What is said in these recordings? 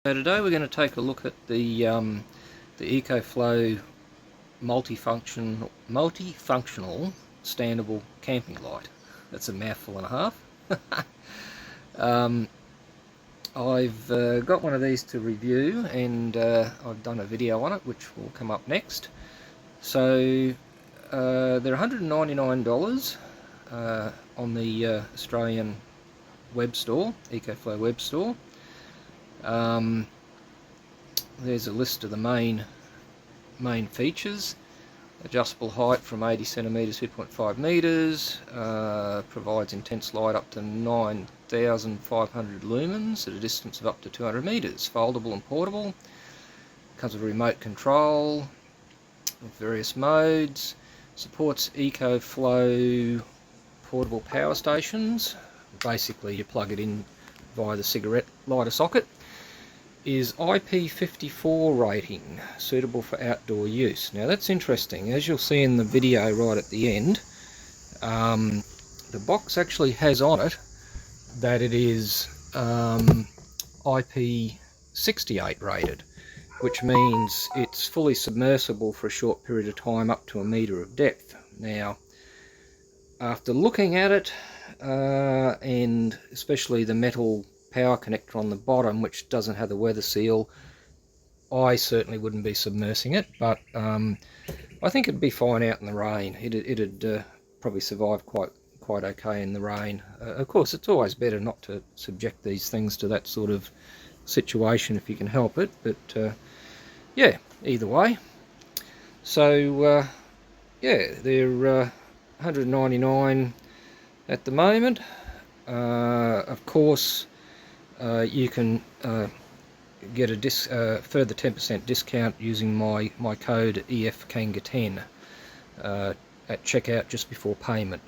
So today we're going to take a look at the Ecoflow multifunctional standable camping light. That's a mouthful and a half. I've got one of these to review, and I've done a video on it which will come up next. So they're $199 on the Australian web store, Ecoflow web store. There's a list of the main features. Adjustable height from 80 centimeters, 2.5 meters, provides intense light up to 9,500 lumens at a distance of up to 200 meters. Foldable and portable. Comes with remote control with various modes. Supports Ecoflow portable power stations. Basically, you plug it in via the cigarette lighter socket. Is IP54 rating, suitable for outdoor use. Now that's interesting. As you'll see in the video right at the end, the box actually has on it that it is IP68 rated, which means it's fully submersible for a short period of time up to 1 meter of depth. Now, after looking at it, and especially the metal power connector on the bottom, which doesn't have the weather seal, I certainly wouldn't be submersing it, but I think it'd be fine out in the rain. It'd probably survive quite okay in the rain. Of course, it's always better not to subject these things to that sort of situation if you can help it, but yeah, either way. So yeah, they're $199 at the moment. Of course, you can get a further 10% discount using my code EFKANGA10 at checkout just before payment.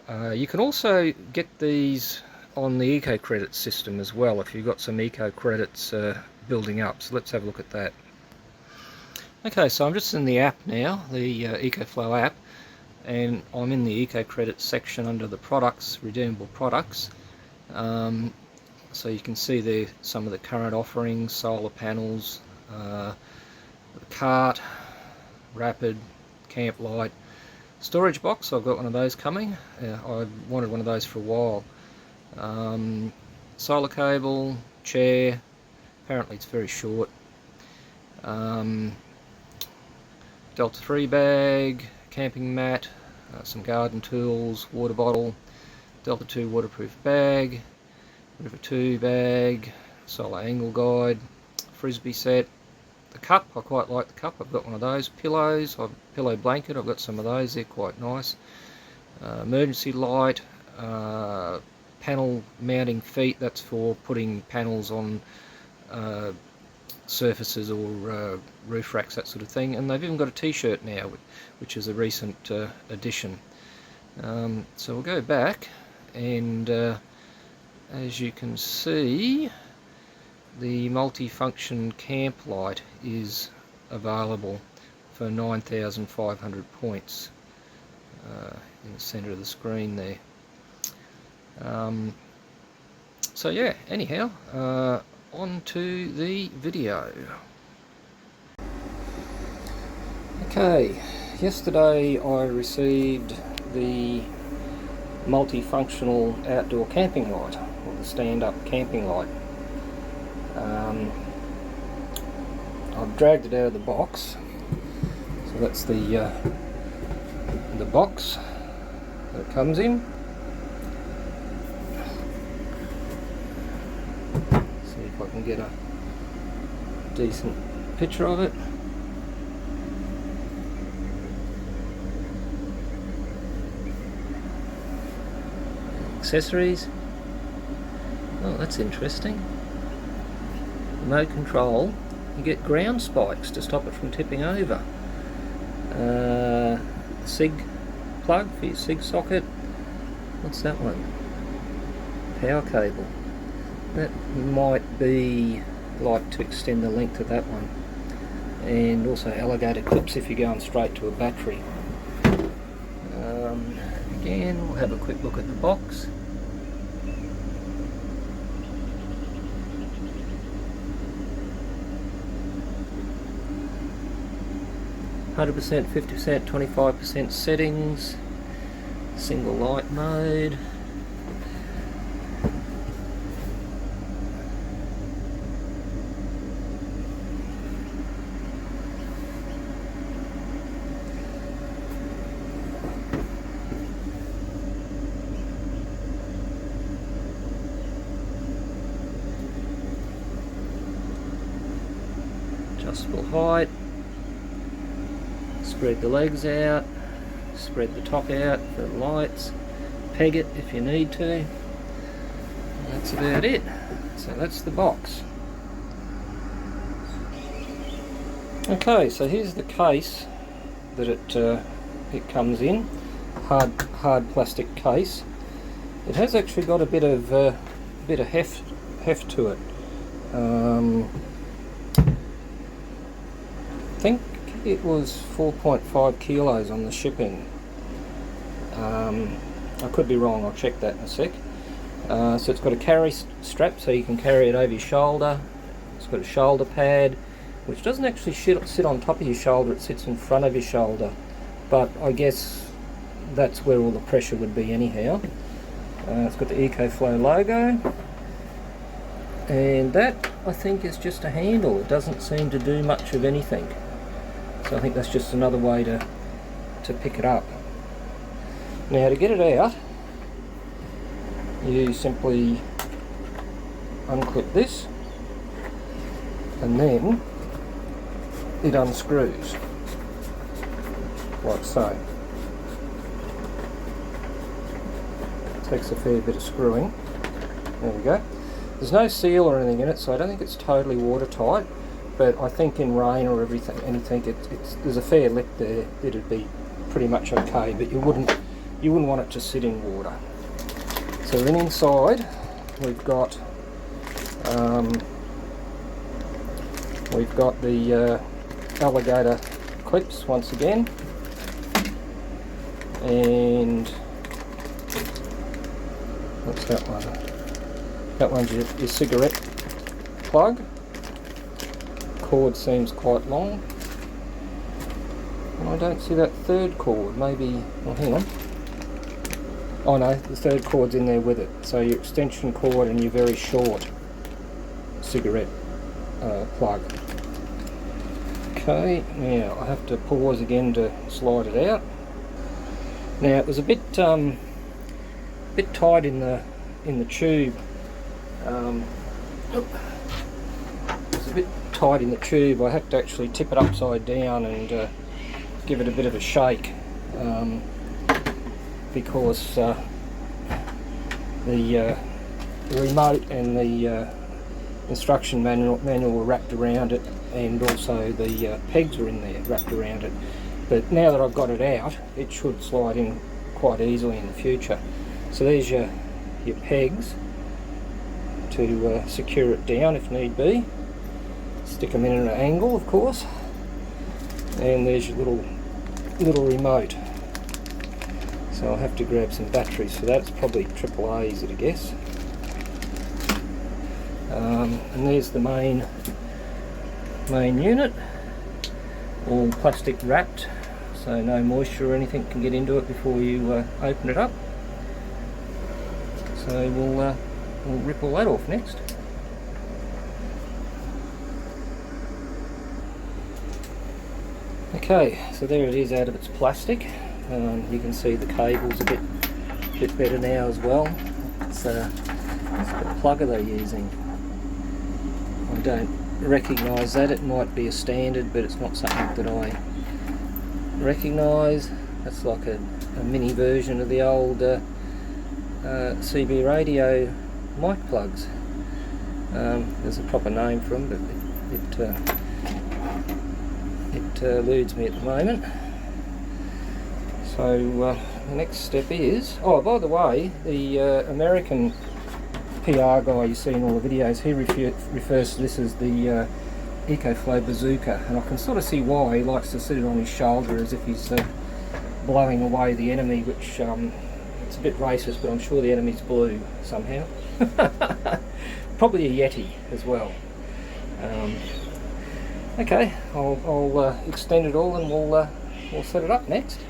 You can also get these on the eco credit system as well if you've got some eco credits building up. So let's have a look at that. Okay, so I'm just in the app now, the Ecoflow app, and I'm in the eco credits section under the products, redeemable products. So you can see there some of the current offerings: solar panels, the cart, rapid, camp light, storage box. I've got one of those coming. I wanted one of those for a while. Solar cable, chair, apparently it's very short. Delta 3 bag, camping mat, some garden tools, water bottle, Delta 2 waterproof bag, River 2 bag, solar angle guide, frisbee set, the cup. I quite like the cup. I've got one of those. Pillows, pillow blanket. I've got some of those. They're quite nice. Emergency light, panel mounting feet. That's for putting panels on surfaces or roof racks, that sort of thing. And they've even got a t-shirt now, which is a recent addition. So we'll go back, and as you can see, the multifunction camp light is available for 9,500 points in the center of the screen there. So yeah, anyhow, on to the video. Okay, yesterday I received the multifunctional outdoor camping light, or the stand-up camping light. I've dragged it out of the box, so that's the box that it comes in. See if I can get a decent picture of it. Accessories. Oh, that's interesting. Remote control. You get ground spikes to stop it from tipping over. SIG plug for your SIG socket. What's that one? Power cable. That might be like to extend the length of that one. And also alligator clips if you're going straight to a battery. Again, we'll have a quick look at the box. 100%, 50%, 25% settings, single light mode. Adjustable height, spread the legs out, spread the top out for the lights, peg it if you need to. And that's about it. So that's the box. Okay, so here's the case that it comes in, hard plastic case. It has actually got a bit of heft to it. I think it was 4.5 kilos on the shipping. I could be wrong, I'll check that in a sec. So it's got a carry strap so you can carry it over your shoulder. It's got a shoulder pad which doesn't actually sit on top of your shoulder, it sits in front of your shoulder, but I guess that's where all the pressure would be anyhow. It's got the Ecoflow logo, and that I think is just a handle. It doesn't seem to do much of anything. So I think that's just another way to pick it up. Now to get it out, you simply unclip this and then it unscrews like so. It takes a fair bit of screwing. There we go. There's no seal or anything in it, so I don't think it's totally watertight. But I think in rain or anything, there's a fair lip there. It'd be pretty much okay, but you wouldn't want it to sit in water. So then inside we've got the alligator clips once again, and what's that one? That one's your cigarette plug. Cord seems quite long, and I don't see that third cord. Maybe, well, hang on. Oh no, the third cord's in there with it. So your extension cord and your very short cigarette plug. Okay, now I have to pause again to slide it out. Now it was a bit tight in the tube. It's a bit tight in the tube. I had to actually tip it upside down and give it a bit of a shake, because the remote and the instruction manual were wrapped around it, and also the pegs were in there wrapped around it. But now that I've got it out, it should slide in quite easily in the future. So there's your pegs to secure it down if need be. Stick them in at an angle, of course, and there's your little remote. So I'll have to grab some batteries for that. It's probably AAA's, I guess. And there's the main unit, all plastic wrapped, so no moisture or anything can get into it before you open it up. So we'll rip all that off next. Okay, so there it is out of its plastic. You can see the cable's a bit better now as well. It's the plugger they're using. I don't recognise that. It might be a standard, but it's not something that I recognise. That's like a mini version of the old CB radio mic plugs. There's a proper name for them, but it eludes me at the moment. So the next step is, oh, by the way, the American PR guy you see in all the videos, he refers to this as the Ecoflow bazooka, and I can sort of see why. He likes to sit it on his shoulder as if he's blowing away the enemy, which it's a bit racist, but I'm sure the enemy's blue somehow. Probably a Yeti as well. Okay, I'll extend it all and we'll set it up next.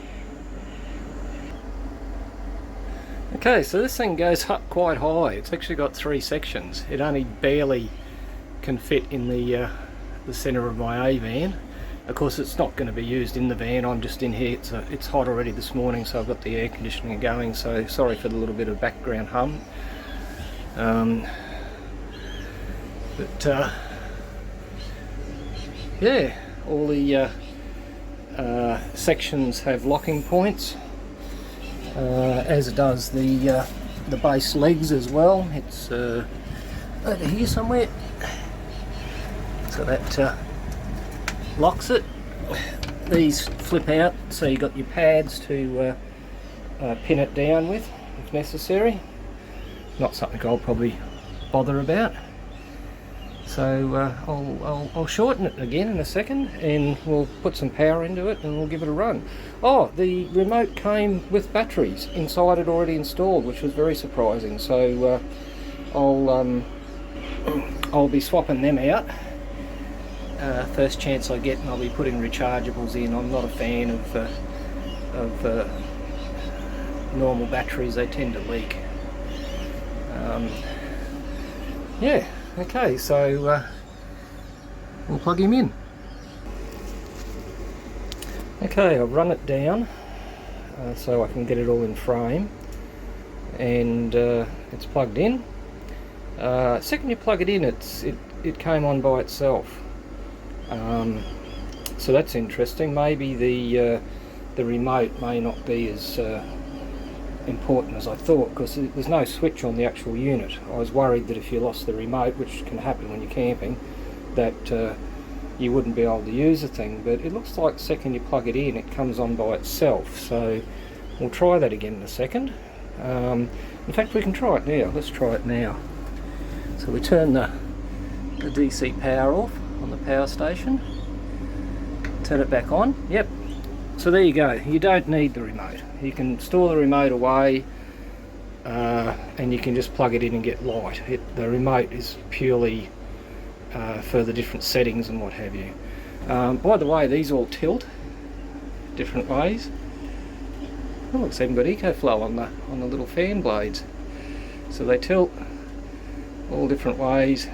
Okay, so this thing goes up quite high. It's actually got 3 sections. It only barely can fit in the centre of my A van. Of course, it's not going to be used in the van. I'm just in here. It's hot already this morning, so I've got the air conditioning going. So sorry for the little bit of background hum. Yeah, all the sections have locking points, as does the base legs as well. It's over here somewhere, so that locks it. These flip out, so you've got your pads to pin it down with if necessary. Not something I'll probably bother about. So I'll shorten it again in a second, and we'll put some power into it and we'll give it a run. Oh, the remote came with batteries inside it already installed, which was very surprising. So I'll be swapping them out first chance I get, and I'll be putting rechargeables in. I'm not a fan of normal batteries. They tend to leak. Yeah. Okay, so we'll plug him in. Okay, I'll run it down so I can get it all in frame, and it's plugged in. Second you plug it in, it came on by itself. So that's interesting. Maybe the remote may not be as important as I thought, because there's no switch on the actual unit. I was worried that if you lost the remote, which can happen when you're camping, that you wouldn't be able to use the thing. But it looks like the second you plug it in, it comes on by itself. So we'll try that again in a second. In fact, we can try it now. Let's try it now. So we turn the DC power off on the power station, turn it back on. Yep. So there you go. You don't need the remote. You can store the remote away, and you can just plug it in and get light. The remote is purely for the different settings and what have you. By the way, these all tilt different ways. Oh, it's even got Ecoflow on the little fan blades. So they tilt all different ways,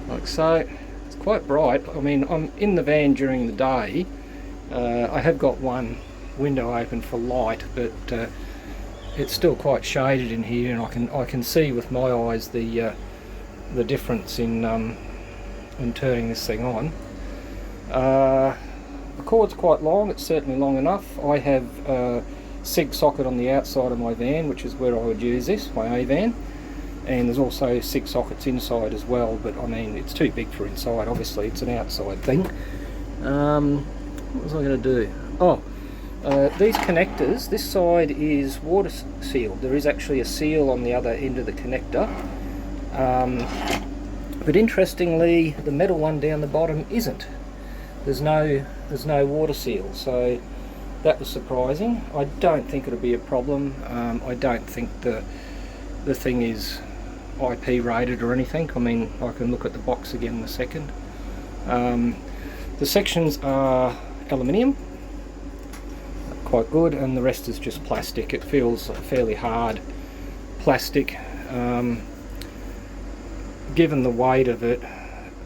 like so. It's quite bright. I mean, I'm in the van during the day. I have got one window open for light, but it's still quite shaded in here, and I can see with my eyes the difference in turning this thing on. The cord's quite long. It's certainly long enough. I have a SIG socket on the outside of my van, which is where I would use this, my A van, and there's also 6 sockets inside as well, but I mean, it's too big for inside. Obviously it's an outside thing. What was I going to do? Oh, these connectors, this side is water sealed. There is actually a seal on the other end of the connector, but interestingly the metal one down the bottom isn't. There's no water seal, so that was surprising. I don't think it'll be a problem. I don't think the thing is IP rated or anything. I mean, I can look at the box again in a second. The sections are aluminium, quite good, and the rest is just plastic. It feels fairly hard plastic. Given the weight of it,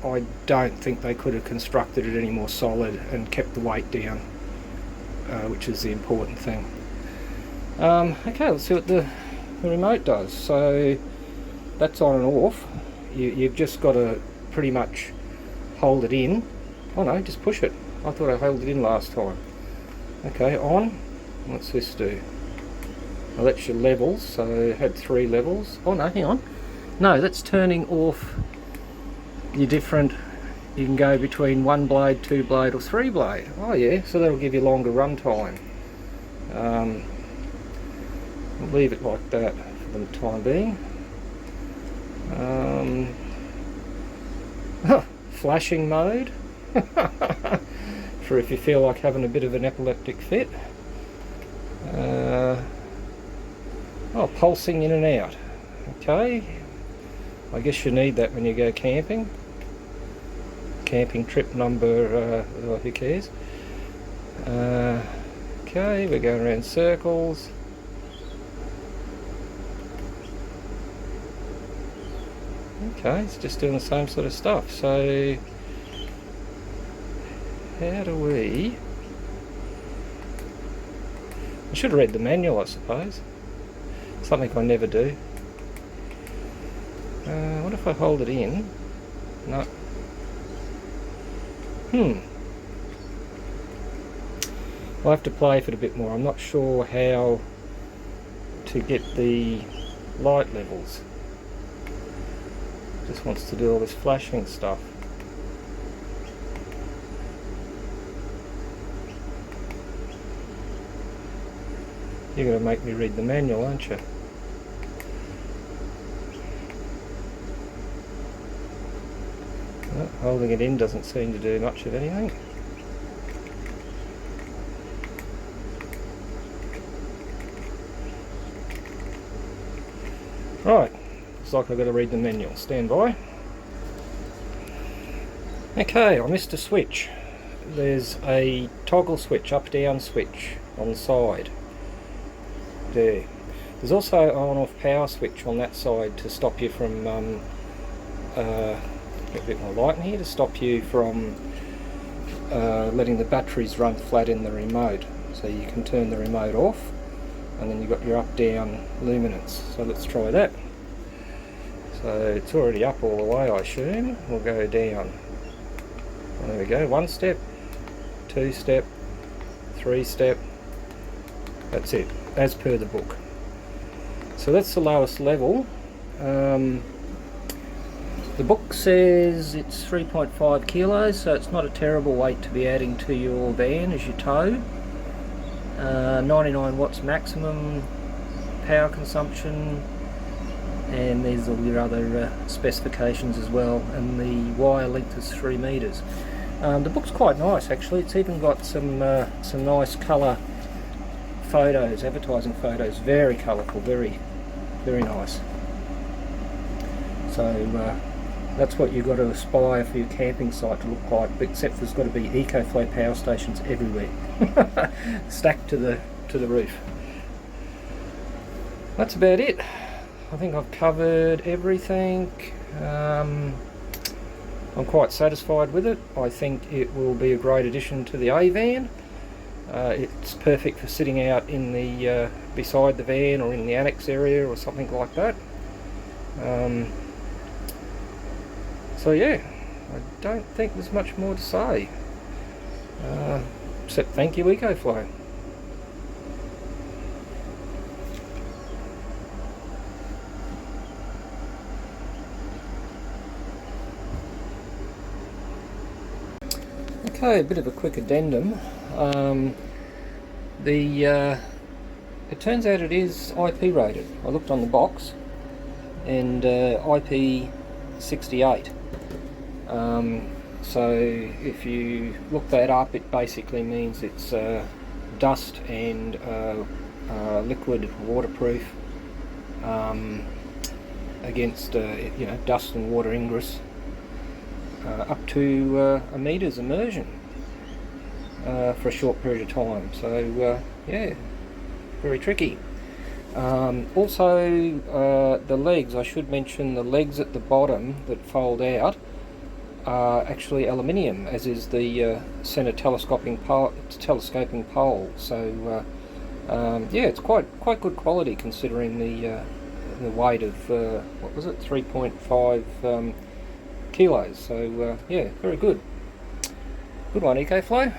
I don't think they could have constructed it any more solid and kept the weight down, which is the important thing. Okay, let's see what the remote does. So that's on and off. You've just got to pretty much hold it in. Oh no, just push it. I thought I held it in last time. Okay, on. What's this do? Well, that's your levels. So it had 3 levels. Oh no, hang on. No, that's turning off your different. You can go between 1 blade, 2 blade, or 3 blade. Oh yeah, so that'll give you longer run time. I'll leave it like that for the time being. Flashing mode. For if you feel like having a bit of an epileptic fit. Oh, pulsing in and out. Okay, I guess you need that when you go camping. camping trip number, who cares. Okay, we're going around circles. Okay, it's just doing the same sort of stuff. So how do we... I should have read the manual, I suppose. Something I never do. What if I hold it in? No. I'll have to play with it a bit more. I'm not sure how to get the light levels. Just wants to do all this flashing stuff. You're going to make me read the manual, aren't you? Well, holding it in doesn't seem to do much of anything. Right, looks like I've got to read the manual. Stand by. Okay, I missed a switch. There's a toggle switch, up-down switch on the side. There. There's also an on-off power switch on that side to stop you from, get a bit more light in here, to stop you from letting the batteries run flat in the remote. So you can turn the remote off, and then you've got your up-down luminance. So let's try that. So it's already up all the way, I assume. We'll go down. And there we go, 1 step, 2 step, 3 step. That's it, as per the book. So that's the lowest level. The book says it's 3.5 kilos, so it's not a terrible weight to be adding to your van as you tow. 99 watts maximum power consumption, and there's all your other specifications as well, and the wire length is 3 meters. The book's quite nice actually. It's even got some nice colour photos, advertising photos, very colourful, very nice. So that's what you've got to aspire for your camping site to look like, except there's got to be Ecoflow power stations everywhere, stacked to the roof. That's about it. I think I've covered everything. I'm quite satisfied with it. I think it will be a great addition to the A-van. It's perfect for sitting out in the beside the van or in the annex area or something like that. So yeah, I don't think there's much more to say, except thank you Ecoflow. Okay, a bit of a quick addendum. It turns out it is IP rated. I looked on the box, and IP68. So if you look that up, it basically means it's dust and liquid waterproof against dust and water ingress, up to a meter's immersion for a short period of time. So yeah, very tricky. Also the legs, I should mention the legs at the bottom that fold out are actually aluminium, as is the centre telescoping pole. So yeah, it's quite good quality considering the weight of what was it, 3.5 kilos. So yeah, very good. Good one, Ecoflow.